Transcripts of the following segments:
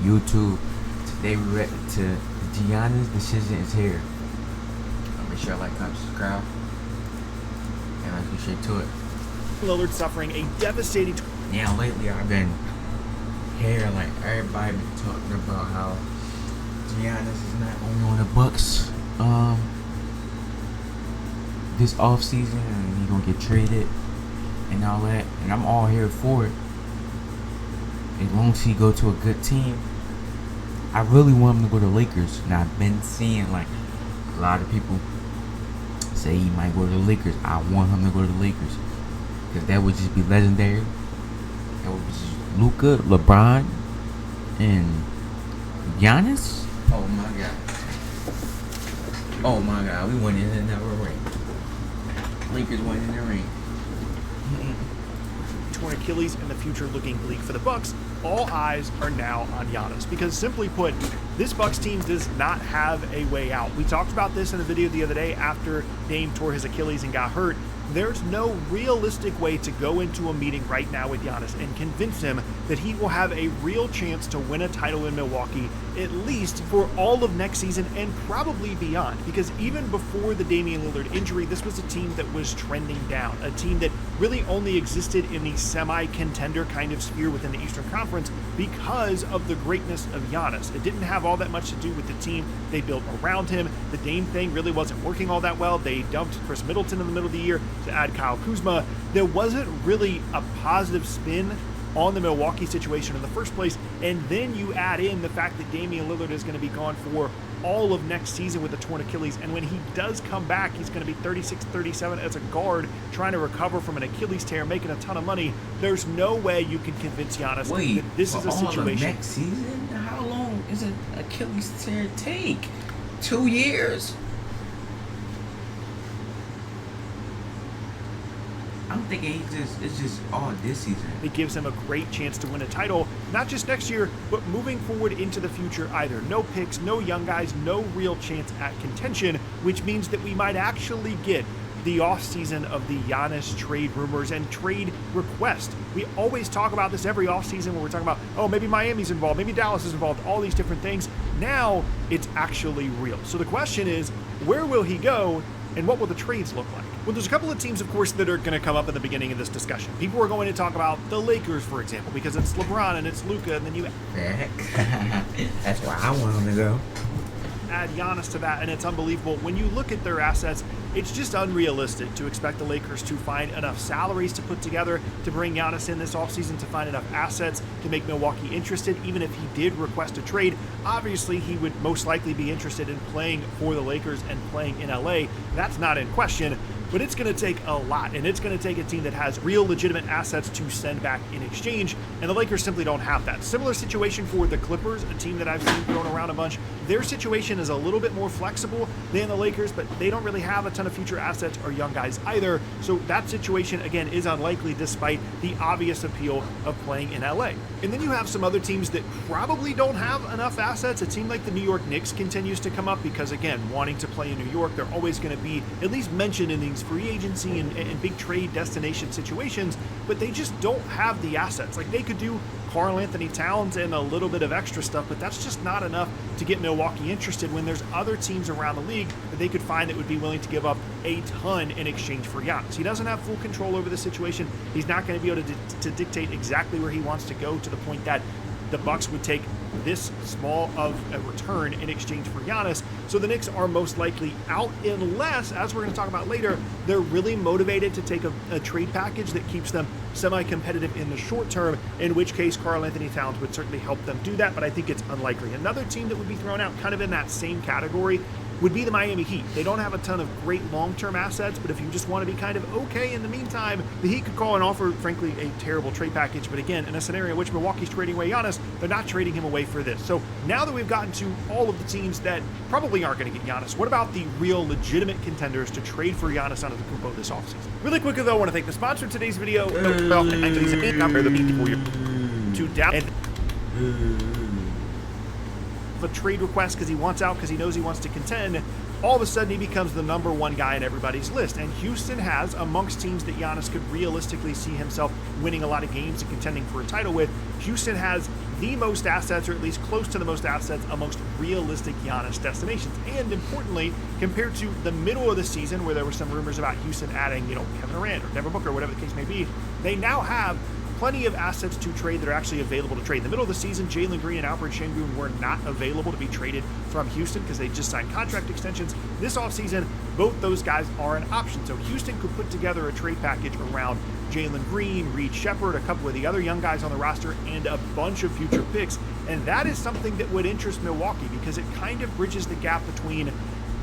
YouTube. Today we reacted to Giannis' decision is here. Make sure I like, comment, subscribe, and let's get straight to it. Lillard suffering a devastating. Now lately I've been hearing like everybody been talking about how Giannis is not only on the Bucks this off season and he's gonna get traded and all that, and I'm all here for it. As long as he go to a good team. I really want him to go to the Lakers. Now I've been seeing like a lot of people say he might go to the Lakers. I want him to go to the Lakers because that would just be legendary. That would be just Luka, LeBron, and Giannis. Oh my god. Oh my god, we went in and never ring. Lakers went in the ring. Torn Achilles and the future looking bleak for the Bucks. All eyes are now on Giannis because, simply put, this Bucks team does not have a way out. We talked about this in a video the other day after Dame tore his Achilles and got hurt. There's no realistic way to go into a meeting right now with Giannis and convince him that he will have a real chance to win a title in Milwaukee, at least for all of next season and probably beyond. Because even before the Damian Lillard injury, this was a team that was trending down, a team that really only existed in the semi-contender kind of sphere within the Eastern Conference because of the greatness of Giannis. It didn't have all that much to do with the team they built around him. The Dame thing really wasn't working all that well. They dumped Chris Middleton in the middle of the year to add Kyle Kuzma. There wasn't really a positive spin on the Milwaukee situation in the first place, and then you add in the fact that Damian Lillard is going to be gone for all of next season with a torn Achilles, and when he does come back, he's going to be 36, 37 as a guard, trying to recover from an Achilles tear, making a ton of money. There's no way you can convince Giannis that this is a situation. Next season? How long is an Achilles tear take? 2 years? I'm thinking it's just all this season. It gives him a great chance to win a title, not just next year, but moving forward into the future either. No picks, no young guys, no real chance at contention, which means that we might actually get the offseason of the Giannis trade rumors and trade request. We always talk about this every offseason when we're talking about, oh, maybe Miami's involved, maybe Dallas is involved, all these different things. Now it's actually real. So the question is, where will he go and what will the trades look like? Well, there's a couple of teams, of course, that are going to come up in the beginning of this discussion. People are going to talk about the Lakers, for example, because it's LeBron and it's Luka, and then you that's why I want him to go. Add Giannis to that, and it's unbelievable. When you look at their assets, it's just unrealistic to expect the Lakers to find enough salaries to put together to bring Giannis in this offseason, to find enough assets to make Milwaukee interested. Even if he did request a trade, obviously he would most likely be interested in playing for the Lakers and playing in LA. That's not in question. But it's going to take a lot, and it's going to take a team that has real legitimate assets to send back in exchange, and the Lakers simply don't have that. Similar situation for the Clippers, a team that I've seen thrown around a bunch. Their situation is a little bit more flexible than the Lakers, but they don't really have a ton of future assets or young guys either, so that situation, again, is unlikely despite the obvious appeal of playing in LA. And then you have some other teams that probably don't have enough assets. A team like the New York Knicks continues to come up because, again, wanting to play in New York, they're always going to be at least mentioned in these free agency and big trade destination situations, but they just don't have the assets. Like, they could do Karl Anthony Towns and a little bit of extra stuff, but that's just not enough to get Milwaukee interested when there's other teams around the league that they could find that would be willing to give up a ton in exchange for Giannis. He doesn't have full control over the situation. He's not going to be able to dictate exactly where he wants to go, to the point that the Bucks would take this small of a return in exchange for Giannis. So the Knicks are most likely out, unless, as we're going to talk about later, they're really motivated to take a trade package that keeps them semi-competitive in the short term, in which case Karl Anthony Towns would certainly help them do that, but I think it's unlikely. Another team that would be thrown out kind of in that same category would be the Miami Heat. They don't have a ton of great long-term assets, but if you just want to be kind of okay in the meantime, the Heat could call and offer, frankly, a terrible trade package. But again, in a scenario in which Milwaukee's trading away Giannis, they're not trading him away for this. So now that we've gotten to all of the teams that probably aren't going to get Giannis, what about the real legitimate contenders to trade for Giannis Antetokounmpo this offseason? Really quickly, though, I want to thank the sponsor of today's video, a trade request because he wants out, because he knows he wants to contend. All of a sudden he becomes the #1 guy in everybody's list, and Houston has, amongst teams that Giannis could realistically see himself winning a lot of games and contending for a title with, Houston has the most assets, or at least close to the most assets amongst realistic Giannis destinations. And importantly, compared to the middle of the season where there were some rumors about Houston adding, Kevin Durant or Devin Booker, whatever the case may be, they now have plenty of assets to trade that are actually available to trade. In the middle of the season, Jalen Green and Alfred Şengün were not available to be traded from Houston because they just signed contract extensions. This offseason, both those guys are an option. So Houston could put together a trade package around Jalen Green, Reed Shepherd, a couple of the other young guys on the roster, and a bunch of future picks. And that is something that would interest Milwaukee because it kind of bridges the gap between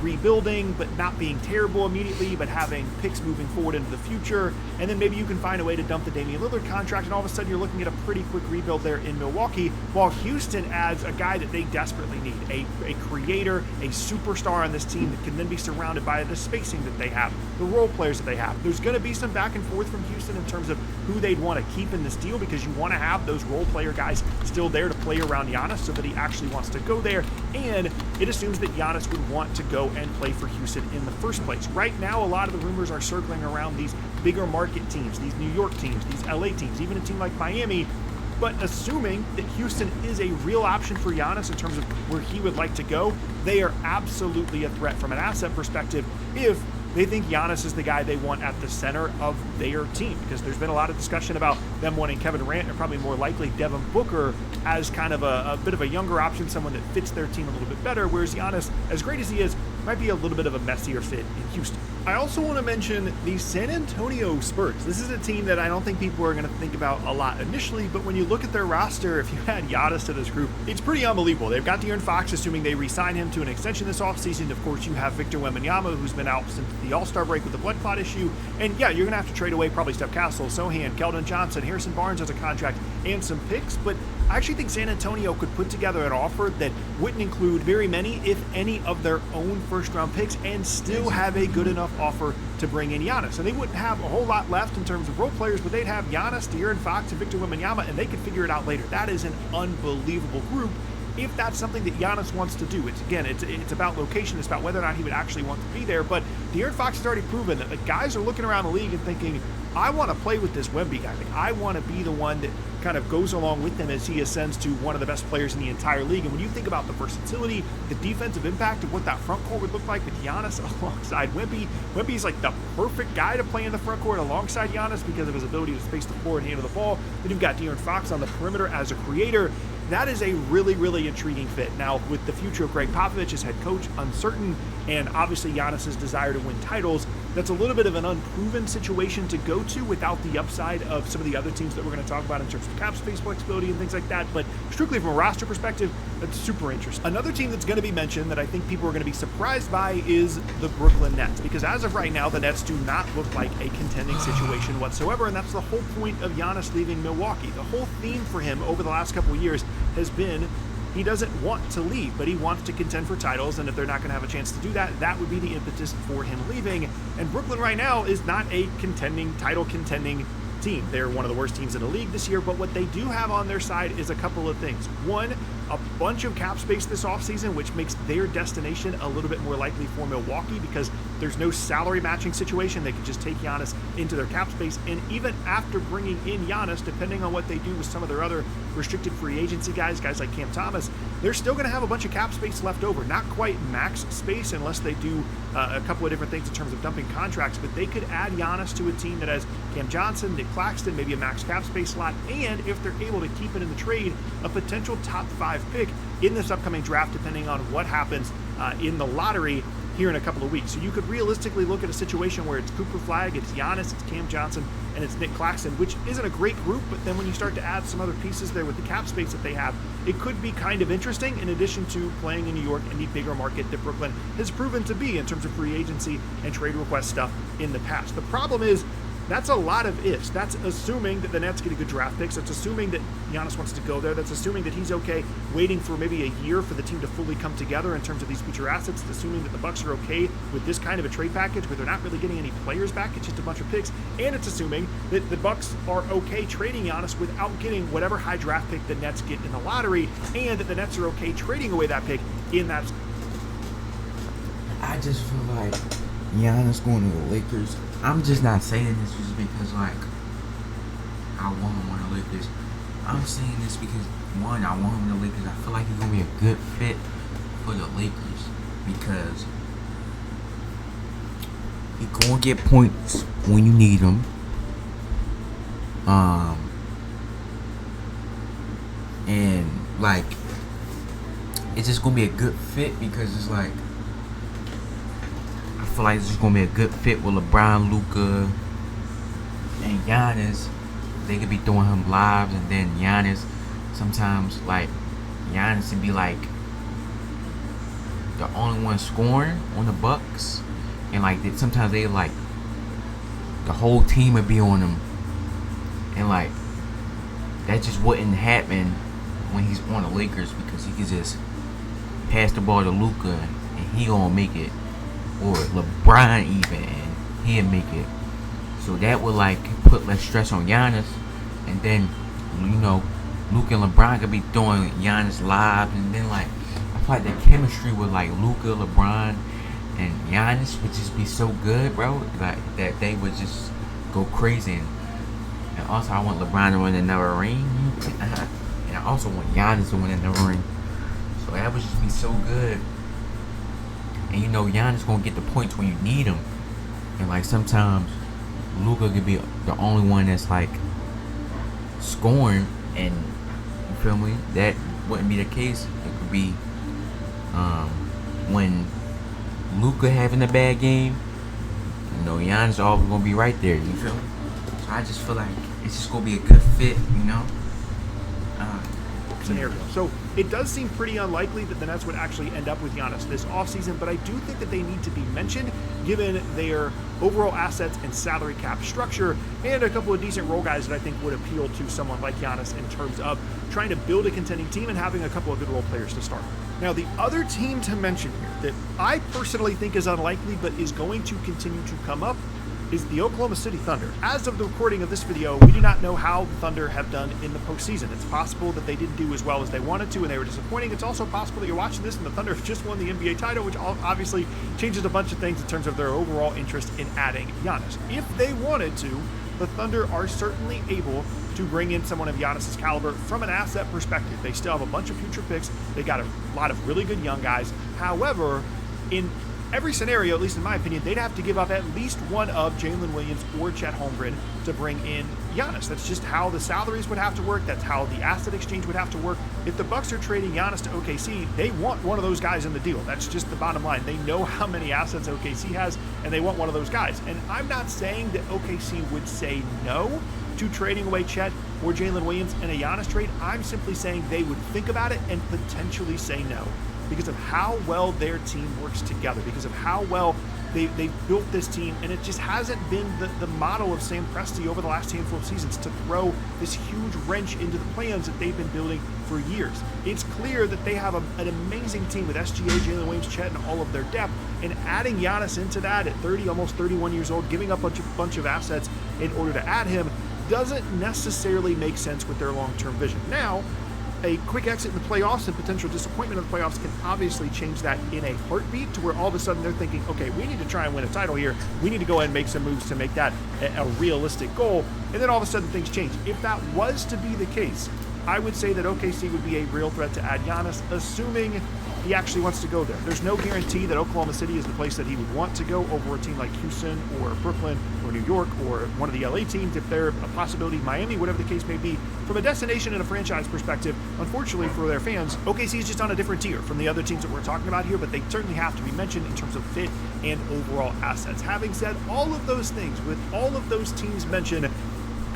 rebuilding but not being terrible immediately, but having picks moving forward into the future. And then maybe you can find a way to dump the Damian Lillard contract, and all of a sudden you're looking at a pretty quick rebuild there in Milwaukee, while Houston adds a guy that they desperately need, a creator, a superstar on this team that can then be surrounded by the spacing that they have, the role players that they have. There's going to be some back and forth from Houston in terms of who they'd want to keep in this deal, because you want to have those role player guys still there to play around Giannis so that he actually wants to go there, and it assumes that Giannis would want to go and play for Houston in the first place. Right now, a lot of the rumors are circling around these bigger market teams, these New York teams, these LA teams, even a team like Miami. But assuming that Houston is a real option for Giannis in terms of where he would like to go, they are absolutely a threat from an asset perspective if they think Giannis is the guy they want at the center of their team, because there's been a lot of discussion about them wanting Kevin Durant, and probably more likely Devin Booker as kind of a bit of a younger option, someone that fits their team a little bit better, whereas Giannis, as great as he is, might be a little bit of a messier fit in Houston. I also want to mention the San Antonio Spurs. This is a team that I don't think people are going to think about a lot initially, but when you look at their roster, if you add Giannis to this group, it's pretty unbelievable. They've got De'Aaron Fox, assuming they re-sign him to an extension this offseason. Of course, you have Victor Wembanyama, who's been out since the All-Star break with the blood clot issue. And yeah, you're going to have to trade away probably Steph Castle, Sohan, Keldon Johnson, Harrison Barnes as a contract, and some picks, but I actually think San Antonio could put together an offer that wouldn't include very many, if any, of their own first-round picks and still have a good enough offer to bring in Giannis. And they wouldn't have a whole lot left in terms of role players, but they'd have Giannis, De'Aaron Fox, and Victor Wembanyama, and they could figure it out later. That is an unbelievable group if that's something that Giannis wants to do. It's about location. It's about whether or not he would actually want to be there. But De'Aaron Fox has already proven that the guys are looking around the league and thinking, I want to play with this Wemby guy. Like, I want to be the one that kind of goes along with him as he ascends to one of the best players in the entire league. And when you think about the versatility, the defensive impact of what that front court would look like with Giannis alongside Wemby, Wemby's like the perfect guy to play in the front court alongside Giannis because of his ability to space the floor and handle the ball. Then you've got De'Aaron Fox on the perimeter as a creator. That is a really, really intriguing fit. Now, with the future of Greg Popovich as head coach uncertain, and obviously Giannis's desire to win titles, that's a little bit of an unproven situation to go to without the upside of some of the other teams that we're going to talk about in terms of cap space flexibility and things like that. But strictly from a roster perspective, that's super interesting. Another team that's going to be mentioned that I think people are going to be surprised by is the Brooklyn Nets, because as of right now, the Nets do not look like a contending situation whatsoever, and that's the whole point of Giannis leaving Milwaukee. The whole theme for him over the last couple of years has been he doesn't want to leave, but he wants to contend for titles, and if they're not going to have a chance to do that, that would be the impetus for him leaving. And Brooklyn right now is not a title contending team. They're one of the worst teams in the league this year, but what they do have on their side is a couple of things. One, a bunch of cap space this offseason, which makes their destination a little bit more likely for Milwaukee because there's no salary matching situation. They can just take Giannis into their cap space. And even after bringing in Giannis, depending on what they do with some of their other restricted free agency guys like Cam Thomas, they're still going to have a bunch of cap space left over. Not quite max space unless they do a couple of different things in terms of dumping contracts, but they could add Giannis to a team that has Cam Johnson, Nick Claxton, maybe a max cap space slot, and if they're able to keep it in the trade, a potential top 5 pick in this upcoming draft, depending on what happens in the lottery here in a couple of weeks. So you could realistically look at a situation where it's Cooper Flagg, it's Giannis, it's Cam Johnson, and it's Nick Claxton, which isn't a great group, but then when you start to add some other pieces there with the cap space that they have, it could be kind of interesting, in addition to playing in New York and the bigger market that Brooklyn has proven to be in terms of free agency and trade request stuff in the past. The problem is, that's a lot of ifs. That's assuming that the Nets get a good draft picks. That's assuming that Giannis wants to go there. That's assuming that he's okay waiting for maybe a year for the team to fully come together in terms of these future assets. It's assuming that the Bucks are okay with this kind of a trade package where they're not really getting any players back. It's just a bunch of picks. And it's assuming that the Bucks are okay trading Giannis without getting whatever high draft pick the Nets get in the lottery, and that the Nets are okay trading away that pick in that. I just feel like Giannis going to the Lakers. I'm just not saying this just because, like, I want to Lakers. I'm saying this because one, I want him in the Lakers. I feel like he's gonna be a good fit for the Lakers because he gonna get points when you need them. And like, it's just gonna be a good fit because it's like, I feel like it's just gonna be a good fit with LeBron, Luka, and Giannis. They could be throwing him lives, and then Giannis sometimes, like, Giannis would be like the only one scoring on the Bucks, and like sometimes they like the whole team would be on him, and like that just wouldn't happen when he's on the Lakers because he could just pass the ball to Luka and he gonna make it, or LeBron even, and he'll make it. So that would like put less stress on Giannis, and then Luka and LeBron could be throwing Giannis live, and then like I feel like the chemistry with like Luka, LeBron, and Giannis would just be so good, bro. Like that they would just go crazy. And also I want LeBron to win another ring, and I also want Giannis to win another ring. So that would just be so good. And Giannis gonna get the points when you need him, and like sometimes Luka could be the only one that's like scoring, and you feel me? That wouldn't be the case. It could be when Luka having a bad game, Giannis always gonna be right there. You feel me? So I just feel like it's just gonna be a good fit, Scenario. So it does seem pretty unlikely that the Nets would actually end up with Giannis this offseason, but I do think that they need to be mentioned given their overall assets and salary cap structure, and a couple of decent role guys that I think would appeal to someone like Giannis in terms of trying to build a contending team and having a couple of good role players to start. Now, the other team to mention here that I personally think is unlikely but is going to continue to come up is the Oklahoma City Thunder. As of the recording of this video, we do not know how the Thunder have done in the postseason. It's possible that they didn't do as well as they wanted to and they were disappointing. It's also possible that you're watching this and the Thunder have just won the NBA title, which obviously changes a bunch of things in terms of their overall interest in adding Giannis. If they wanted to, the Thunder are certainly able to bring in someone of Giannis's caliber from an asset perspective. They still have a bunch of future picks. They got a lot of really good young guys. However, in every scenario, at least in my opinion, they'd have to give up at least one of Jalen Williams or Chet Holmgren to bring in Giannis. That's just how the salaries would have to work. That's how the asset exchange would have to work. If the Bucks are trading Giannis to OKC, they want one of those guys in the deal. That's just the bottom line. They know how many assets OKC has, and they want one of those guys. And I'm not saying that OKC would say no to trading away Chet or Jalen Williams in a Giannis trade. I'm simply saying they would think about it and potentially say no, because of how well their team works together, because of how well they've built this team, and it just hasn't been the model of Sam Presti over the last handful of seasons to throw this huge wrench into the plans that they've been building for years. It's clear that they have an amazing team with SGA, Jalen Williams, Chet, and all of their depth, and adding Giannis into that at 30, almost 31 years old, giving up a bunch of assets in order to add him doesn't necessarily make sense with their long-term vision. Now, a quick exit in the playoffs and potential disappointment in the playoffs can obviously change that in a heartbeat, to where all of a sudden they're thinking, okay, we need to try and win a title here. We need to go ahead and make some moves to make that a realistic goal. And then all of a sudden things change. If that was to be the case, I would say that OKC would be a real threat to add Giannis, assuming he actually wants to go there. There's no guarantee that Oklahoma City is the place that he would want to go over a team like Houston or Brooklyn or New York or one of the LA teams, if they're a possibility, Miami, whatever the case may be. From a destination and a franchise perspective, unfortunately for their fans, OKC is just on a different tier from the other teams that we're talking about here, but they certainly have to be mentioned in terms of fit and overall assets. Having said all of those things, with all of those teams mentioned,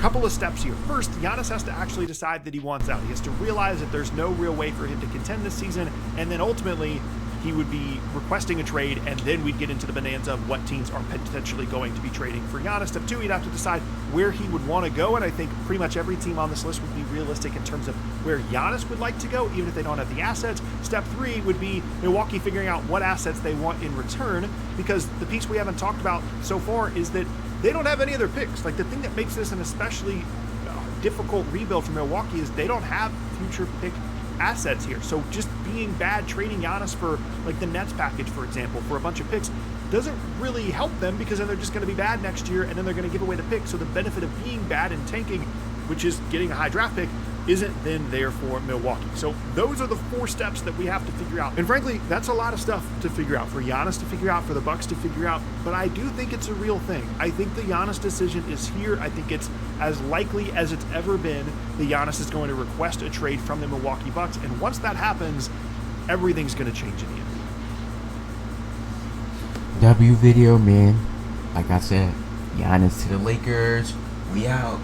couple of steps here. First, Giannis has to actually decide that he wants out. He has to realize that there's no real way for him to contend this season, and then ultimately he would be requesting a trade, and then we'd get into the bonanza of what teams are potentially going to be trading for Giannis. Step two, he'd have to decide where he would want to go, and I think pretty much every team on this list would be realistic in terms of where Giannis would like to go, even if they don't have the assets. Step three would be Milwaukee figuring out what assets they want in return, because the piece we haven't talked about so far is that they don't have any other picks. Like, the thing that makes this an especially difficult rebuild for Milwaukee is they don't have future pick assets here. So just being bad, trading Giannis for like the Nets package, for example, for a bunch of picks, doesn't really help them, because then they're just going to be bad next year and then they're going to give away the pick. So the benefit of being bad and tanking, which is getting a high draft pick, isn't then there for Milwaukee. So those are the 4 steps that we have to figure out. And frankly, that's a lot of stuff to figure out, for Giannis to figure out, for the Bucks to figure out. But I do think it's a real thing. I think the Giannis decision is here. I think it's as likely as it's ever been that Giannis is going to request a trade from the Milwaukee Bucks. And once that happens, everything's going to change in the end. W video, man. Like I said, Giannis to the Lakers. We out.